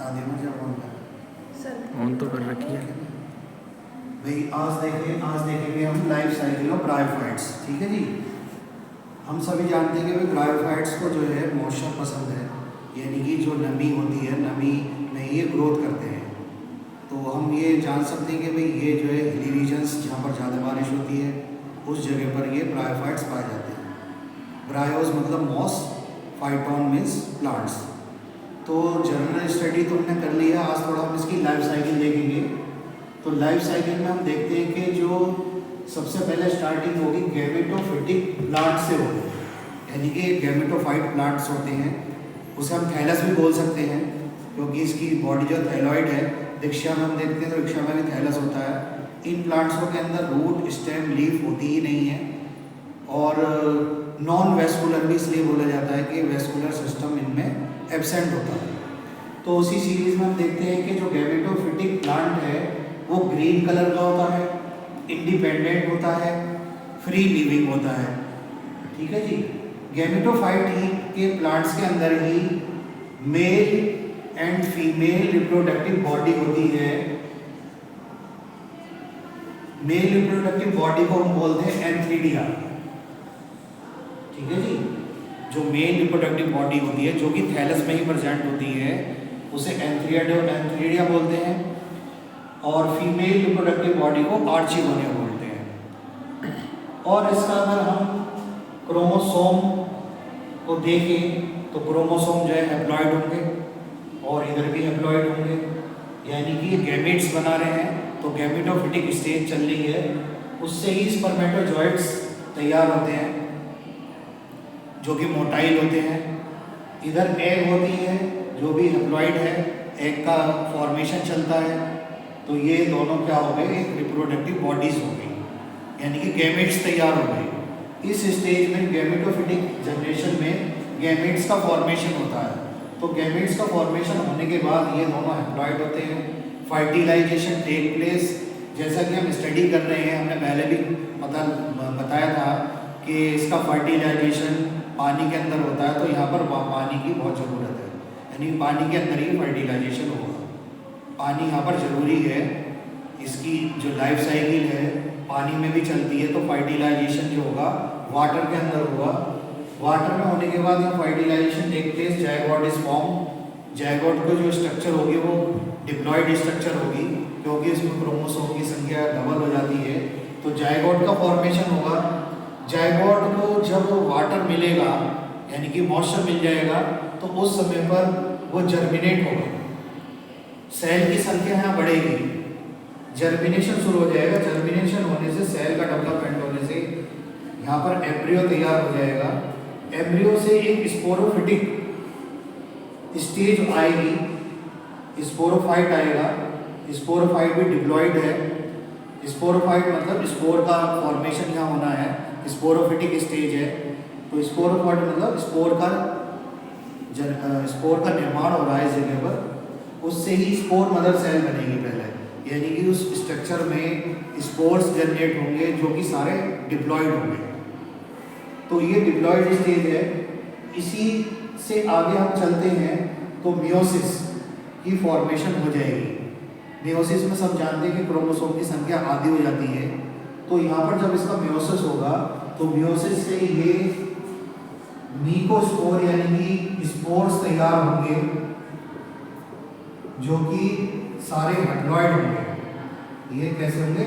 दादी में जब ऑन कर ऑन तो कर रखी है भाई। आज देखेंगे हम लाइफ साइकिल ऑफ ब्रायोफाइट्स। ठीक है जी। हम सभी जानते हैं कि भाई ब्रायोफाइट्स को जो है मॉइस्चर पसंद है, यानी कि जो नमी होती है, नमी में ये ग्रोथ करते हैं। तो हम ये जान सकते हैं कि भाई ये जो है हिली रीजन्स जहाँ पर ज़्यादा बारिश होती है उस जगह पर ये ब्रायोफाइट्स पाए जाते हैं। ब्रायोस मतलब मॉस, फाइटोन मीन्स प्लांट्स। तो जनरल स्टडी तो हमने कर लिया, आज थोड़ा हम इसकी लाइफ साइकिल देखेंगे। तो लाइफ साइकिल में हम देखते हैं कि जो सबसे पहले स्टार्टिंग होगी गैमेटोफिटिक प्लांट से होगी, यानी कि गैमेटोफाइट प्लांट्स होते हैं, उसे हम थैलस भी बोल सकते हैं क्योंकि इसकी बॉडी जो थैलॉइड है, वृक्षा में हम देखते हैं तो वृक्षा में भी थैलस होता है। इन प्लांट्सों के अंदर रूट, स्टेम, लीफ होती ही नहीं है और नॉन वेस्कुलर भी इसलिए बोला जाता है कि वेस्कुलर सिस्टम इनमें एब्सेंट होता है। तो उसी सीरीज में हम देखते हैं कि जो गैमेटोफिटिक प्लांट है वो ग्रीन कलर का होता है, इंडिपेंडेंट होता है, फ्री लिविंग होता है। ठीक है जी। गैमेटोफाइट ही के प्लांट्स के अंदर ही male and female reproductive body होती है। मेल रिप्रोडक्टिव बॉडी को हम बोलते हैं एंथ्रीडिया। ठीक है जी। जो मेल रिप्रोडक्टिव बॉडी होती है जो कि थैलस में ही प्रेजेंट होती है उसे एंथ्रीडिया बोलते हैं, और फीमेल रिप्रोडक्टिव बॉडी को आर्चिगोनिया बोलते हैं। और इसका अगर हम क्रोमोसोम को देखें तो क्रोमोसोम जो है हैप्लॉइड होंगे और इधर भी हैप्लॉइड होंगे, यानी कि ये गैमेट्स बना रहे हैं। तो गैमेटोफिटिक स्टेज चल रही है, उससे ही स्पर्मेटोजॉइट्स तैयार होते हैं जो कि मोटाइल होते हैं। इधर एग होती है जो भी हैप्लॉइड है, एग का फॉर्मेशन चलता है। तो ये दोनों क्या हो गए, एक रिप्रोडक्टिव बॉडीज हो गई, यानी कि गैमेट्स तैयार हो गए। इस स्टेज में गैमेटोफिटिक जनरेशन में गैमेट्स का फॉर्मेशन होता है। तो गैमेट्स का फॉर्मेशन होने के बाद ये दोनों हैप्लॉइड होते हैं, फर्टिलाइजेशन टेक प्लेस। जैसा कि हम स्टडी कर रहे हैं, हमने पहले भी बताया था कि इसका फर्टिलाइजेशन पानी के अंदर होता है, तो यहाँ पर पानी की बहुत ज़रूरत है, यानी पानी के अंदर ही फर्टिलाइजेशन होगा। पानी यहाँ पर ज़रूरी है, इसकी जो लाइफ साइकिल है पानी में भी चलती है। तो फर्टिलाइजेशन जो होगा वाटर के अंदर होगा। वाटर में होने के बाद यहाँ fertilisation take place, zygote is form. Zygote को जो स्ट्रक्चर होगी वो डिप्लॉइड स्ट्रक्चर होगी क्योंकि इसमें क्रोमोसोम की संख्या डबल हो जाती है। तो जायगोट का फॉर्मेशन होगा। जायगोट को जब वाटर मिलेगा यानी कि मॉइस्चर मिल जाएगा तो उस समय पर वो जर्मिनेट होगा, सेल की संख्या यहाँ बढ़ेगी, जर्मिनेशन शुरू हो जाएगा। जर्मिनेशन होने से, सेल का डेवलपमेंट होने से यहाँ पर एम्ब्रियो तैयार हो जाएगा। एम्ब्रियो से एक स्पोरोफिटिक स्टेज आएगी, स्पोरोफाइट आएगा। स्पोरोफाइट भी डिप्लॉइड है। स्पोरोफाइट मतलब स्पोर का फॉर्मेशन यहाँ होना है, स्पोरोफिटिक स्टेज है। तो स्पोरोफाइट मतलब स्पोर का निर्माण हो रहा है इस जगह पर, उससे ही स्पोर मदर सेल बनेगी पहले, यानी कि उस स्ट्रक्चर में स्पोर्स जनरेट होंगे जो कि सारे डिप्लॉइड होंगे। तो ये डिप्लॉइड स्टेज है। इसी से आगे हम चलते हैं तो मियोसिस की फॉर्मेशन हो जाएगी। मियोसिस में सब जानते हैं कि क्रोमोसोम की संख्या आधी हो जाती है। तो यहाँ पर जब इसका मियोसिस होगा तो मियोसिस से ये मीकोस्पोर यानी कि स्पोर्स तैयार होंगे जो कि सारे हैप्लॉइड होंगे। ये कैसे होंगे,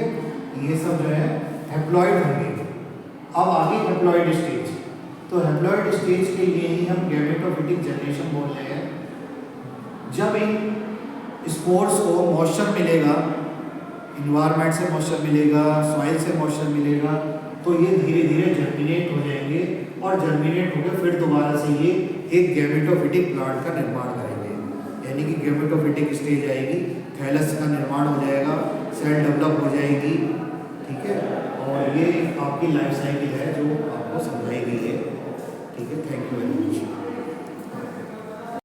ये सब जो है हैप्लॉइड होंगे। अब आगे हैप्लॉइड स्टेज। तो हैप्लॉइड स्टेज के लिए ही हम गैमेटोफिटिक जनरेशन बोलते हैं। जब इन स्पोर्स को मॉइस्चर मिलेगा, इन्वायरमेंट से मॉइस्चर मिलेगा, सॉइल से मॉइस्चर मिलेगा, तो ये धीरे धीरे जर्मिनेट हो जाएंगे और जर्मिनेट होकर फिर दोबारा से ये एक गैमेटोफिटिक प्लांट का निर्माण करेंगे, यानी कि गैमेटोफिटिक स्टेज आएगी, थैलस का निर्माण हो जाएगा, सेल डेवलप हो जाएगी। ठीक है, और ये आपकी लाइफ साइकिल है जो आपको समझाई गई है। ठीक है, थैंक यू वेरी मच।